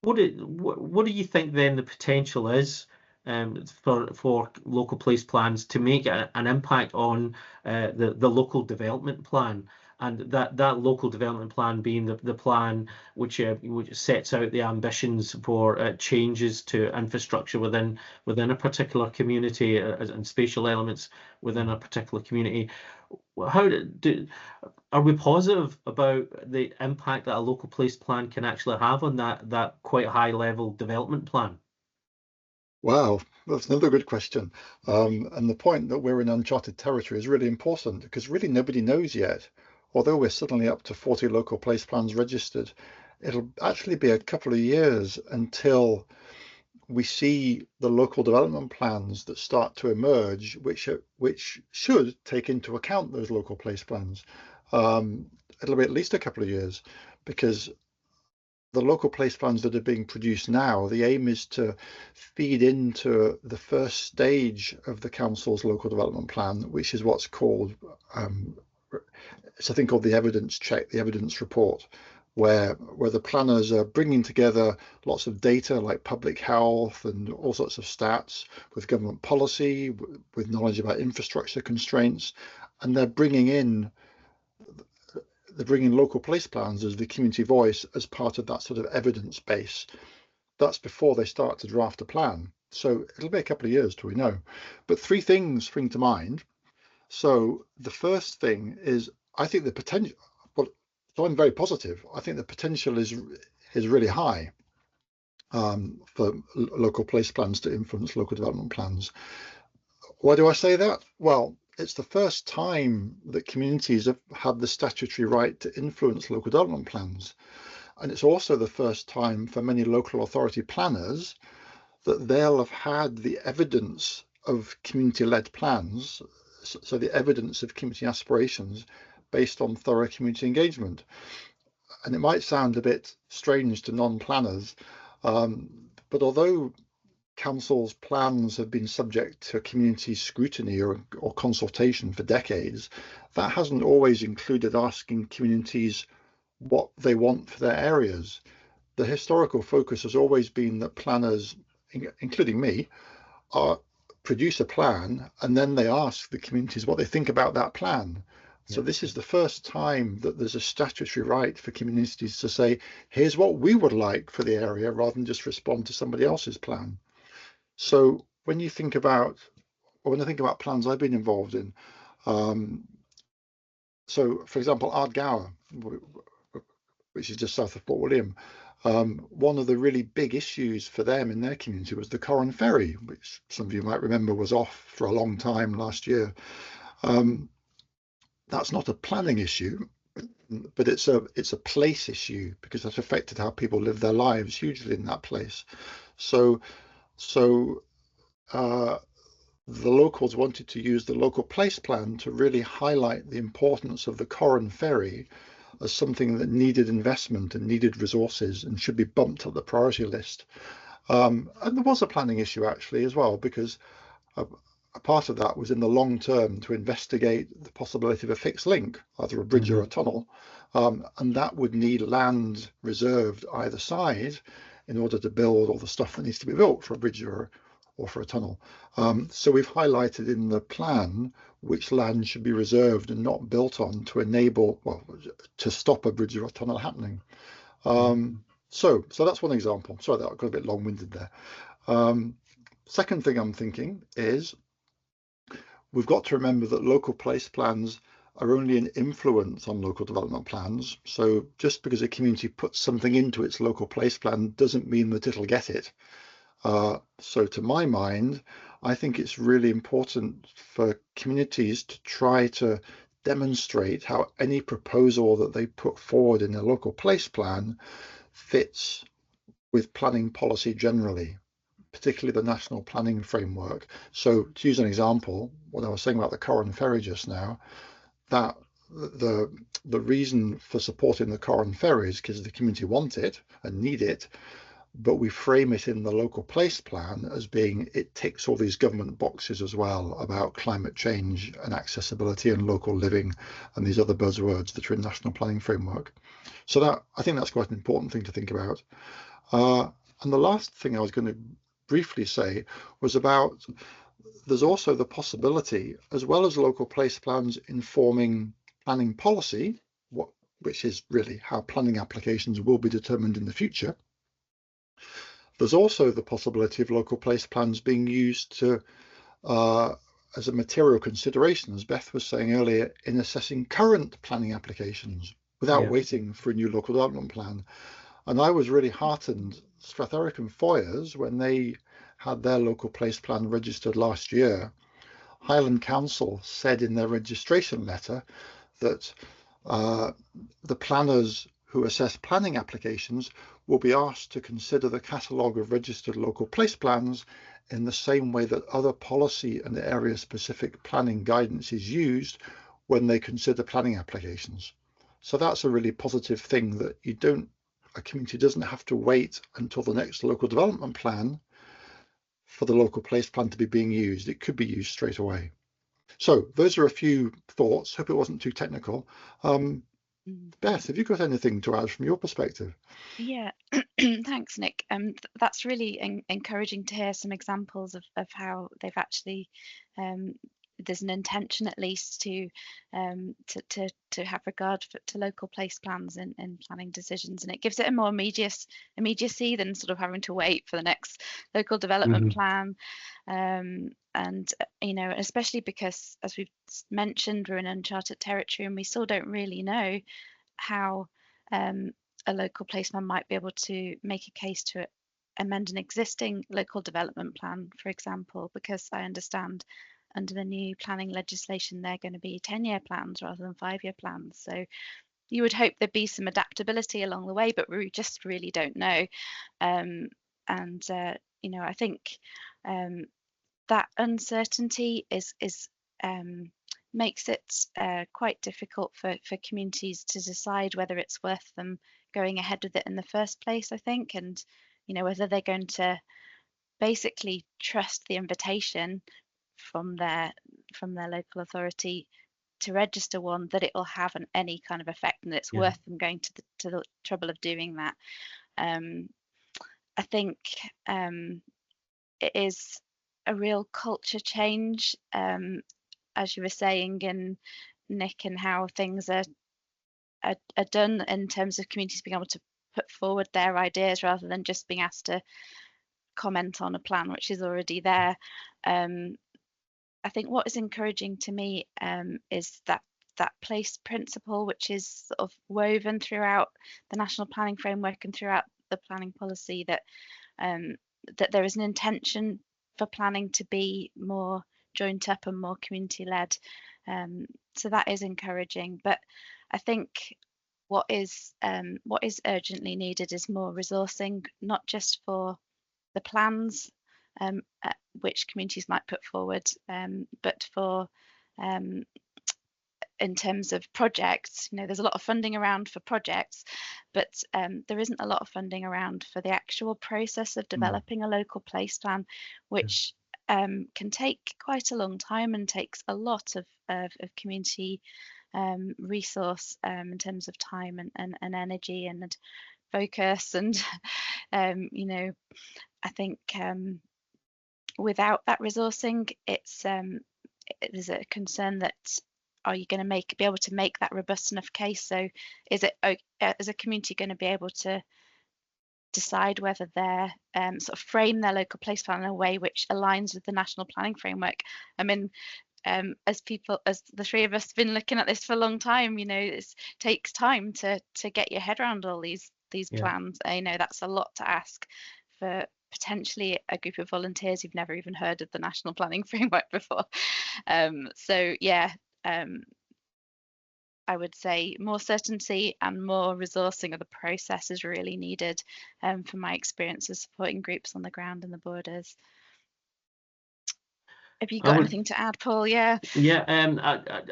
What do you think then the potential is for local place plans to make an impact on the local development plan, and that local development plan being the plan which sets out the ambitions for changes to infrastructure within a particular community, and spatial elements within a particular community. How are we positive about the impact that a local place plan can actually have on that quite high level development plan? Wow, that's another good question. And the point that we're in uncharted territory is really important because really nobody knows yet. Although we're suddenly up to 40 local place plans registered, it'll actually be a couple of years until we see the local development plans that start to emerge, which should take into account those local place plans. It'll be at least a couple of years because the local place plans that are being produced now, the aim is to feed into the first stage of the council's local development plan, which is what's called, it's a thing called the evidence check, the evidence report, where the planners are bringing together lots of data like public health and all sorts of stats with government policy, with knowledge about infrastructure constraints, and they're bringing local place plans as the community voice as part of that sort of evidence base. That's before they start to draft a plan. So it'll be a couple of years till we know. But three things spring to mind. So the first thing is, I think the potential, well, so I'm very positive. I think the potential is really high for local place plans to influence local development plans. Why do I say that? Well, it's the first time that communities have had the statutory right to influence local development plans. And it's also the first time for many local authority planners that they'll have had the evidence of community-led plans, so the evidence of community aspirations based on thorough community engagement. And it might sound a bit strange to non-planners, but although council's plans have been subject to community scrutiny or consultation for decades, that hasn't always included asking communities what they want for their areas. The historical focus has always been that planners, including me, produce a plan and then they ask the communities what they think about that plan. So this is the first time that there's a statutory right for communities to say, here's what we would like for the area, rather than just respond to somebody else's plan. So when I think about plans I've been involved in, so for example, Ardgour, which is just south of Port William, one of the really big issues for them in their community was the Corran Ferry, which some of you might remember was off for a long time last year. That's not a planning issue, but it's a place issue because that's affected how people live their lives hugely in that place. So the locals wanted to use the local place plan to really highlight the importance of the Corran Ferry as something that needed investment and needed resources and should be bumped up the priority list. And there was a planning issue actually as well, because a part of that was in the long term to investigate the possibility of a fixed link, either a bridge or a tunnel, and that would need land reserved either side in order to build all the stuff that needs to be built for a bridge or for a tunnel. So we've highlighted in the plan which land should be reserved and not built on to enable, well, to stop a bridge or a tunnel happening. So that's one example. Sorry, that got a bit long-winded there. Second thing I'm thinking is we've got to remember that local place plans are only an influence on local development plans. So just because a community puts something into its local place plan doesn't mean that it'll get it. So to my mind, I think it's really important for communities to try to demonstrate how any proposal that they put forward in a local place plan fits with planning policy generally, particularly the national planning framework. So to use an example, what I was saying about the Corran Ferry just now, that the reason for supporting the Corran Ferry is because the community want it and need it. but we frame it in the local place plan as being, it ticks all these government boxes as well about climate change and accessibility and local living and these other buzzwords that are in national planning framework. So that, I think that's quite an important thing to think about. And the last thing I was going to briefly say was about, there's also the possibility, as well as local place plans informing planning policy, which is really how planning applications will be determined in the future, there's also the possibility of local place plans being used to as a material consideration, as Beth was saying earlier, in assessing current planning applications without waiting for a new local development plan. And I was really heartened, Stratherick and Foyers, when they had their local place plan registered last year, Highland Council said in their registration letter that the planners who assess planning applications will be asked to consider the catalogue of registered local place plans in the same way that other policy and area-specific planning guidance is used when they consider planning applications. So that's a really positive thing, that a community doesn't have to wait until the next local development plan for the local place plan to be being used. It could be used straight away. So those are a few thoughts. Hope it wasn't too technical. Beth, have you got anything to add from your perspective? Yeah, thanks, Nick. That's really encouraging to hear some examples of how they've actually there's an intention at least to have regard to local place plans in planning decisions, and it gives it a more immediacy than sort of having to wait for the next local development plan. And you know, especially because, as we've mentioned, we're in uncharted territory and we still don't really know how a local place plan might be able to make a case to amend an existing local development plan, for example, because I understand under the new planning legislation they're going to be 10-year plans rather than 5-year plans. So you would hope there'd be some adaptability along the way, but we just really don't know. You know, I think that uncertainty makes it quite difficult for communities to decide whether it's worth them going ahead with it in the first place, I think, and you know, whether they're going to basically trust the invitation from their local authority to register one, that it will have any kind of effect and it's worth them going to the trouble of doing that. I think it is a real culture change, as you were saying, and Nick, and how things are done in terms of communities being able to put forward their ideas rather than just being asked to comment on a plan which is already there. I think what is encouraging to me is that place principle, which is sort of woven throughout the national planning framework and throughout the planning policy, that that there is an intention for planning to be more joined up and more community led. So that is encouraging, but I think what is urgently needed is more resourcing, not just for the plans which communities might put forward, but for in terms of projects. You know, there's a lot of funding around for projects, but there isn't a lot of funding around for the actual process of developing a local place plan, which can take quite a long time and takes a lot of community resource in terms of time and energy and focus. And you know, I think without that resourcing, there's a concern that, are you going to be able to make that robust enough case? So is a community going to be able to decide whether they're sort of frame their local place plan in a way which aligns with the national planning framework? I mean, as the three of us have been looking at this for a long time, you know, it takes time to get your head around all these plans. I know that's a lot to ask for potentially a group of volunteers who've never even heard of the national planning framework before. So yeah, I would say more certainty and more resourcing of the process is really needed, from my experience of supporting groups on the ground and the borders. Have you I got would, anything to add, Paul? Yeah. yeah,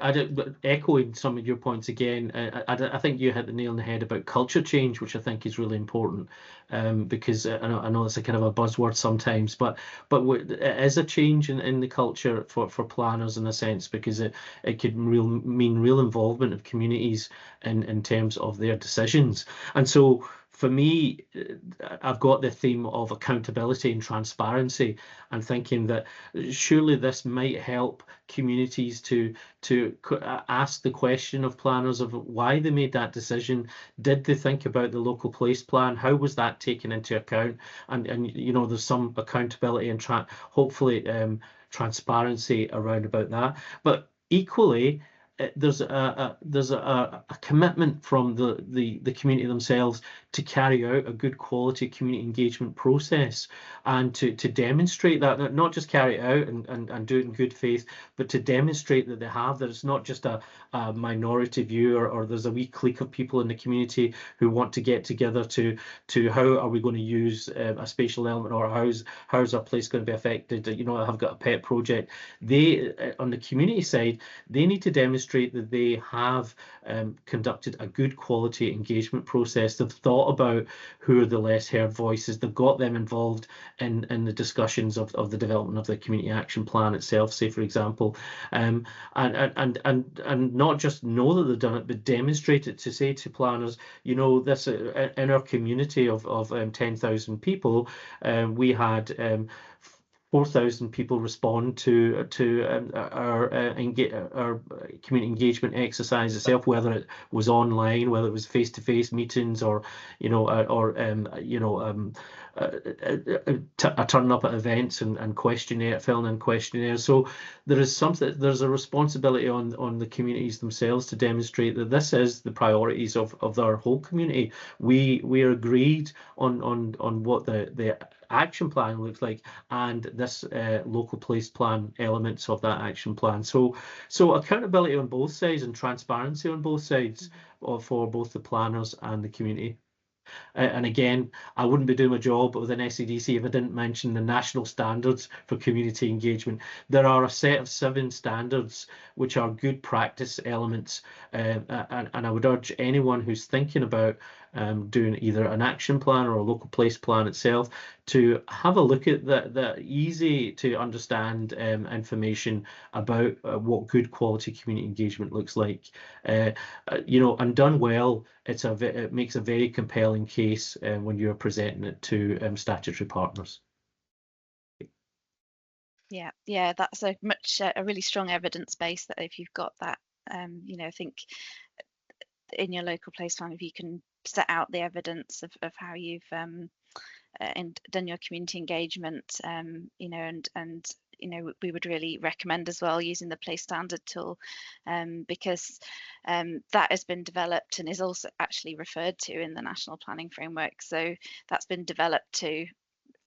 but echoing some of your points again, I think you hit the nail on the head about culture change, which I think is really important, because I know it's a kind of a buzzword sometimes, but it is a change in the culture for planners in a sense, because it could mean real involvement of communities in terms of their decisions. And so for me, I've got the theme of accountability and transparency, and thinking that surely this might help communities to ask the question of planners of why they made that decision. Did they think about the local place plan? How was that taken into account? And you know, there's some accountability and hopefully transparency around about that. But equally, there's a commitment from the community themselves to carry out a good quality community engagement process, and to demonstrate that, not just carry it out and do it in good faith, but to demonstrate that that it's not just a minority view, or there's a wee clique of people in the community who want to get together to how are we going to use a spatial element, or how's our place going to be affected. You know, I've got a pet project. They on the community side, they need to demonstrate that they have conducted a good quality engagement process. They've thought about who are the less heard voices. They've got them involved in the discussions of the development of the community action plan itself, say for example, and not just know that they've done it, but demonstrate it, to say to planners, you know, this in our community of 10,000 people, we had 4,000 people respond to our community engagement exercise itself, whether it was online, whether it was face-to-face meetings, or you know, turning up at events and filling in questionnaires. So there's a responsibility on the communities themselves to demonstrate that this is the priorities of their whole community. We are agreed on what the action plan looks like, and this local place plan elements of that action plan. So accountability on both sides and transparency on both sides for both the planners and the community. And again, I wouldn't be doing my job within SADC if I didn't mention the national standards for community engagement. There are a set of 7 standards which are good practice elements, and I would urge anyone who's thinking about doing either an action plan or a local place plan itself to have a look at the easy to understand information about what good quality community engagement looks like. You know, and done well, it makes a very compelling case when you're presenting it to statutory partners. Yeah, that's a really strong evidence base, that if you've got that, you know, I think in your local place plan, if you can set out the evidence of how you've done your community engagement, you know, and you know, we would really recommend as well using the place standard tool, because that has been developed and is also actually referred to in the national planning framework. So that's been developed for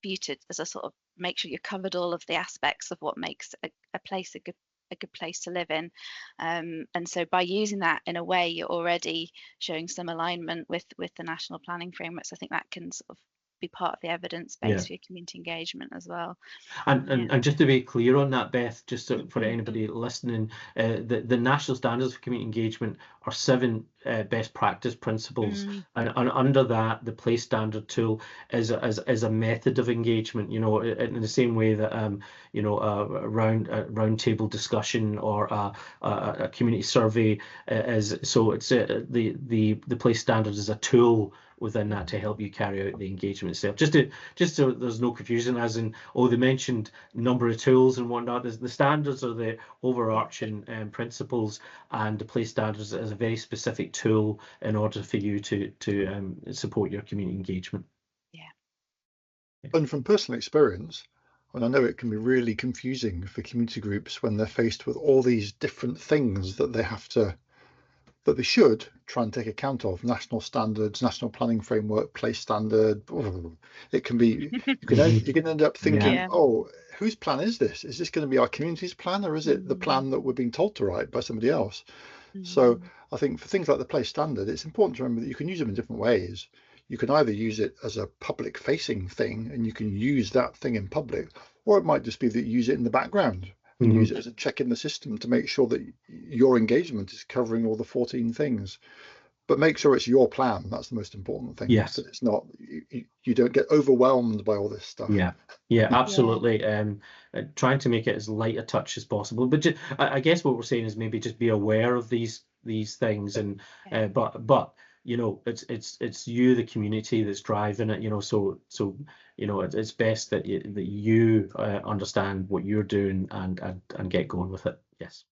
you to, as a sort of, make sure you've covered all of the aspects of what makes a place a good place to live in, and so by using that in a way, you're already showing some alignment with the national planning frameworks. I think that can sort of be part of the evidence base for your community engagement as well. And just to be clear on that, Beth, just for anybody listening, the national standards for community engagement are 7 best practice principles, and under that, the place standard tool is a method of engagement. You know, in the same way that you know, a round table discussion or a community survey is. So it's the place standard is a tool within that to help you carry out the engagement itself. Just so there's no confusion, as in, oh, they mentioned number of tools and whatnot. The standards are the overarching principles, and the place standards is a very specific tool in order for you to support your community engagement. And from personal experience, and I know it can be really confusing for community groups when they're faced with all these different things that they should try and take account of: national standards, national planning framework, place standard. It can be, you can end up thinking, oh, whose plan is this? Is this going to be our community's plan, or is it the plan that we're being told to write by somebody else? So I think for things like the place standard, it's important to remember that you can use them in different ways. You can either use it as a public facing thing, and you can use that thing in public, or it might just be that you use it in the background and use it as a check in the system to make sure that your engagement is covering all the 14 things. But make sure it's your plan. That's the most important thing. Yes. That it's not, you don't get overwhelmed by all this stuff. Yeah, absolutely. Trying to make it as light a touch as possible. But I guess what we're saying is maybe just be aware of these things, and but you know, it's you, the community, that's driving it. You know, so you know, it's best that you understand what you're doing and get going with it. Yes.